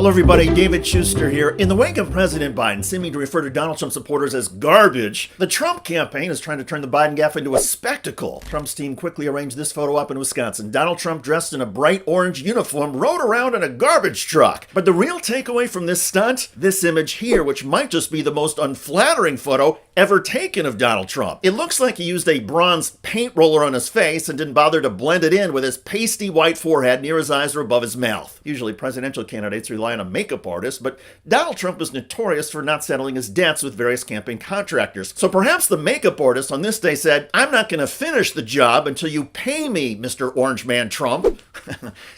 Hello, everybody. David Schuster here. In the wake of President Biden seeming to refer to Donald Trump supporters as garbage, the Trump campaign is trying to turn the Biden gaffe into a spectacle. Trump's team quickly arranged this photo up in Wisconsin. Donald Trump, dressed in a bright orange uniform, rode around in a garbage truck. But the real takeaway from this stunt? This image here, which might just be the most unflattering photo ever taken of Donald Trump. It looks like he used a bronze paint roller on his face and didn't bother to blend it in with his pasty white forehead near his eyes or above his mouth. Usually presidential candidates rely on a makeup artist, but Donald Trump is notorious for not settling his debts with various campaign contractors. So perhaps the makeup artist on this day said, "I'm not going to finish the job until you pay me, Mr. Orange Man Trump."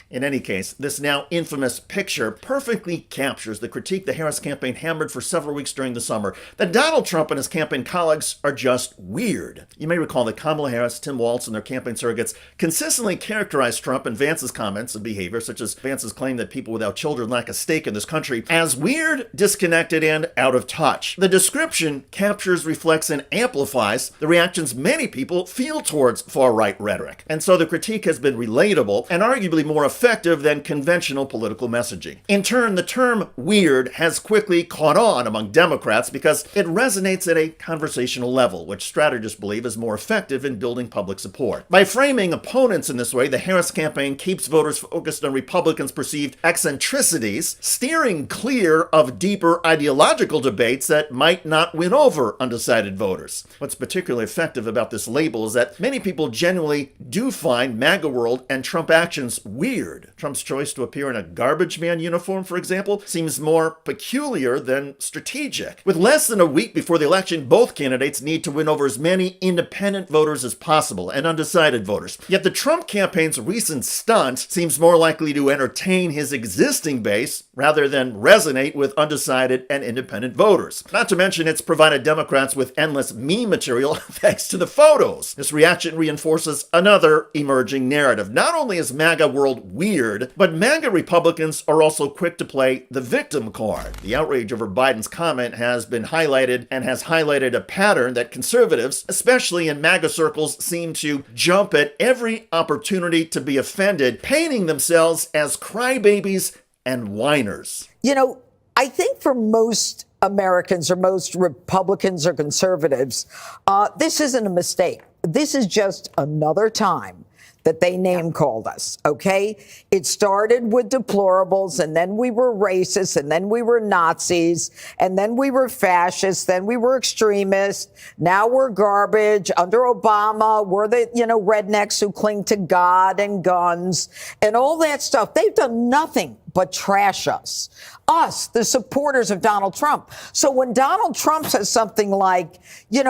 In any case, this now infamous picture perfectly captures the critique the Harris campaign hammered for several weeks during the summer, that Donald Trump and his campaign colleagues are just weird. You may recall that Kamala Harris, Tim Walz, and their campaign surrogates consistently characterized Trump and Vance's comments and behavior, such as Vance's claim that people without children lack a stake in this country, as weird, disconnected, and out of touch. The description captures, reflects, and amplifies the reactions many people feel towards far-right rhetoric. And so the critique has been relatable and arguably more effective than conventional political messaging. In turn, the term weird has quickly caught on among Democrats because it resonates at a conversational level, which strategists believe is more effective in building public support. By framing opponents in this way, the Harris campaign keeps voters focused on Republicans' perceived eccentricities, steering clear of deeper ideological debates that might not win over undecided voters. What's particularly effective about this label is that many people genuinely do find MAGA world and Trump actions weird. Trump's choice to appear in a garbage man uniform, for example, seems more peculiar than strategic. With less than a week before the election, both candidates need to win over as many independent voters as possible and undecided voters. Yet the Trump campaign's recent stunt seems more likely to entertain his existing base rather than resonate with undecided and independent voters. Not to mention, it's provided Democrats with endless meme material thanks to the photos. This reaction reinforces another emerging narrative. Not only is MAGA world weird, but MAGA Republicans are also quick to play the victim card. The outrage over Biden's comment has been highlighted and has highlighted a pattern that conservatives, especially in MAGA circles, seem to jump at every opportunity to be offended, painting themselves as crybabies and whiners. You know, I think for most Americans or most Republicans or conservatives, this isn't a mistake. This is just another time that they name called us, okay? It started with deplorables, and then we were racist, and then we were Nazis, and then we were fascists, then we were extremists, now we're garbage. Under Obama, we're the, rednecks who cling to God and guns and all that stuff. They've done nothing but trash us, the supporters of Donald Trump. So when Donald Trump says something like, they're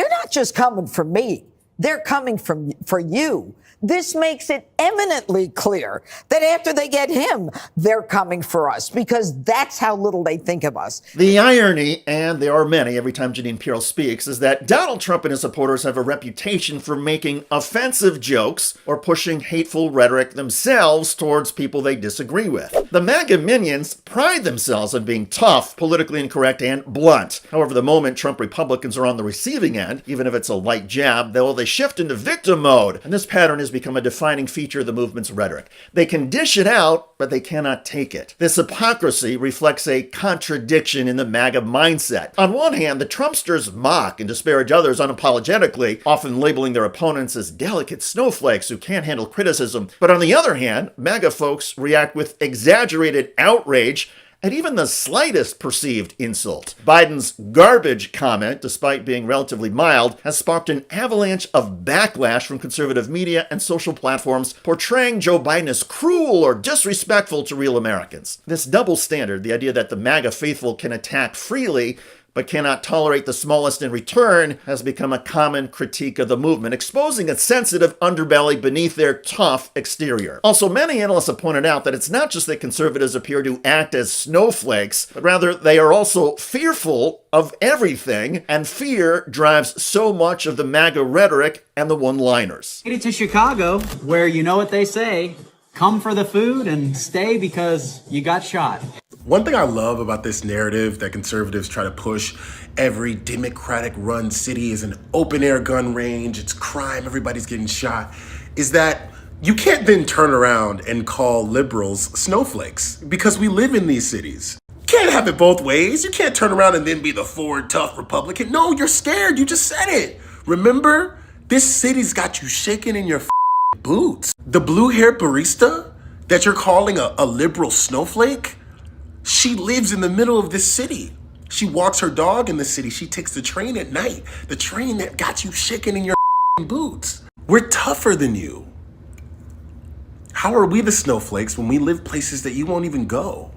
not just coming for me, they're coming for you. This makes it eminently clear that after they get him, they're coming for us, because that's how little they think of us. The irony, and there are many every time Jeanine Pirro speaks, is that Donald Trump and his supporters have a reputation for making offensive jokes or pushing hateful rhetoric themselves towards people they disagree with. The MAGA minions pride themselves on being tough, politically incorrect, and blunt. However, the moment Trump Republicans are on the receiving end, even if it's a light jab, they shift into victim mode, and this pattern has become a defining feature of the movement's rhetoric. They can dish it out, but they cannot take it. This hypocrisy reflects a contradiction in the MAGA mindset. On one hand, the Trumpsters mock and disparage others unapologetically, often labeling their opponents as delicate snowflakes who can't handle criticism. But on the other hand, MAGA folks react with exaggerated outrage at even the slightest perceived insult. Biden's garbage comment, despite being relatively mild, has sparked an avalanche of backlash from conservative media and social platforms portraying Joe Biden as cruel or disrespectful to real Americans. This double standard, the idea that the MAGA faithful can attack freely but cannot tolerate the smallest in return, has become a common critique of the movement, exposing a sensitive underbelly beneath their tough exterior. Also, many analysts have pointed out that it's not just that conservatives appear to act as snowflakes, but rather they are also fearful of everything, and fear drives so much of the MAGA rhetoric and the one-liners. Made it to Chicago, where you know what they say, come for the food and stay because you got shot. One thing I love about this narrative that conservatives try to push, every Democratic-run city is an open-air gun range, it's crime, everybody's getting shot, is that You can't then turn around and call liberals snowflakes because we live in these cities. You can't have it both ways. You can't turn around and then be the forward, tough Republican. No, you're scared. You just said it. Remember? This city's got you shaking in your boots. The blue-haired barista that you're calling a liberal snowflake, she lives in the middle of this city. She walks her dog in the city. She takes the train at night. The train that got you shaking in your boots. We're tougher than you. How are we the snowflakes when we live places that you won't even go?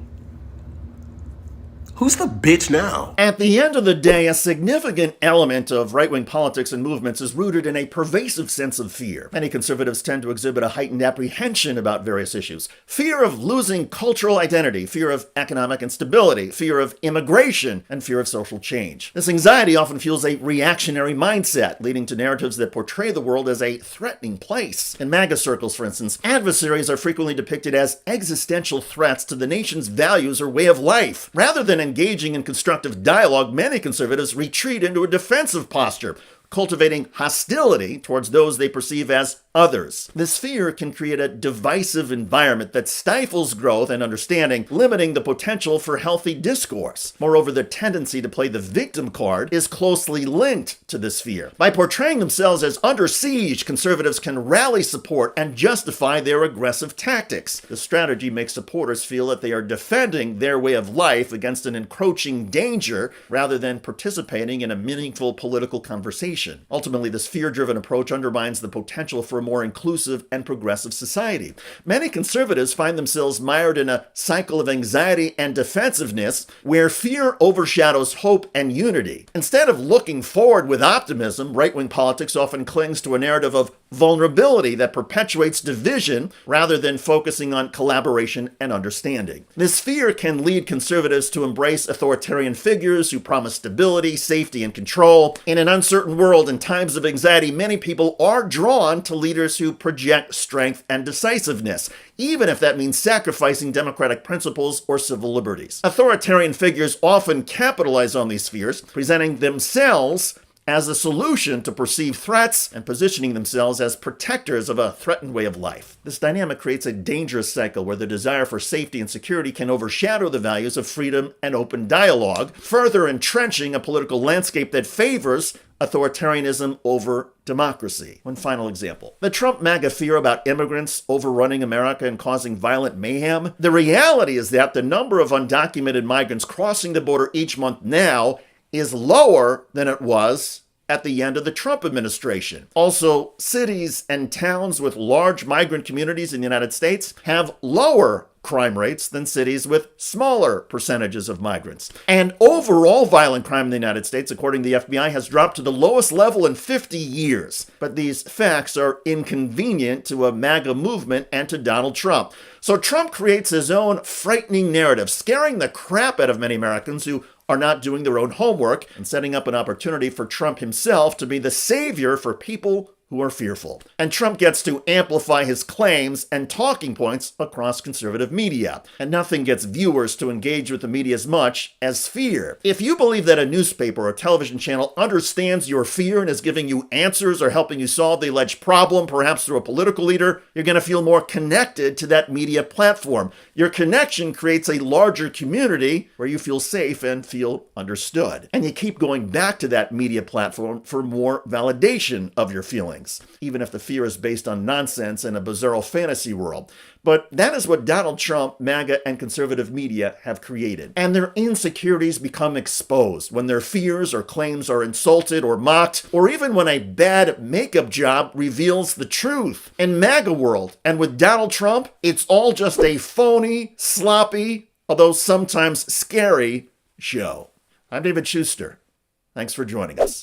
Who's the bitch now? At the end of the day, a significant element of right-wing politics and movements is rooted in a pervasive sense of fear. Many conservatives tend to exhibit a heightened apprehension about various issues. Fear of losing cultural identity, fear of economic instability, fear of immigration, and fear of social change. This anxiety often fuels a reactionary mindset, leading to narratives that portray the world as a threatening place. In MAGA circles, for instance, adversaries are frequently depicted as existential threats to the nation's values or way of life. Rather than engaging in constructive dialogue, many conservatives retreat into a defensive posture, cultivating hostility towards those they perceive as others. This fear can create a divisive environment that stifles growth and understanding, limiting the potential for healthy discourse. Moreover, the tendency to play the victim card is closely linked to this fear. By portraying themselves as under siege, conservatives can rally support and justify their aggressive tactics. The strategy makes supporters feel that they are defending their way of life against an encroaching danger rather than participating in a meaningful political conversation. Ultimately, this fear-driven approach undermines the potential for a more inclusive and progressive society. Many conservatives find themselves mired in a cycle of anxiety and defensiveness where fear overshadows hope and unity. Instead of looking forward with optimism, right-wing politics often clings to a narrative of vulnerability that perpetuates division rather than focusing on collaboration and understanding. This fear can lead conservatives to embrace authoritarian figures who promise stability, safety, and control. In an uncertain world, in times of anxiety, many people are drawn to leaders who project strength and decisiveness, even if that means sacrificing democratic principles or civil liberties. Authoritarian figures often capitalize on these fears, presenting themselves as a solution to perceived threats and positioning themselves as protectors of a threatened way of life. This dynamic creates a dangerous cycle where the desire for safety and security can overshadow the values of freedom and open dialogue, further entrenching a political landscape that favors authoritarianism over democracy. One final example. The Trump MAGA fear about immigrants overrunning America and causing violent mayhem. The reality is that the number of undocumented migrants crossing the border each month now is lower than it was at the end of the Trump administration. Also, cities and towns with large migrant communities in the United States have lower crime rates than cities with smaller percentages of migrants. And overall violent crime in the United States, according to the FBI, has dropped to the lowest level in 50 years. But these facts are inconvenient to a MAGA movement and to Donald Trump. So Trump creates his own frightening narrative, scaring the crap out of many Americans who are not doing their own homework and setting up an opportunity for Trump himself to be the savior for people who are fearful. And Trump gets to amplify his claims and talking points across conservative media. And nothing gets viewers to engage with the media as much as fear. If you believe that a newspaper or television channel understands your fear and is giving you answers or helping you solve the alleged problem, perhaps through a political leader, you're going to feel more connected to that media platform. Your connection creates a larger community where you feel safe and feel understood. And you keep going back to that media platform for more validation of your feelings, even if the fear is based on nonsense and a bizarro fantasy world. But that is what Donald Trump, MAGA, and conservative media have created. And their insecurities become exposed when their fears or claims are insulted or mocked, or even when a bad makeup job reveals the truth. In MAGA world, and with Donald Trump, it's all just a phony, sloppy, although sometimes scary show. I'm David Schuster. Thanks for joining us.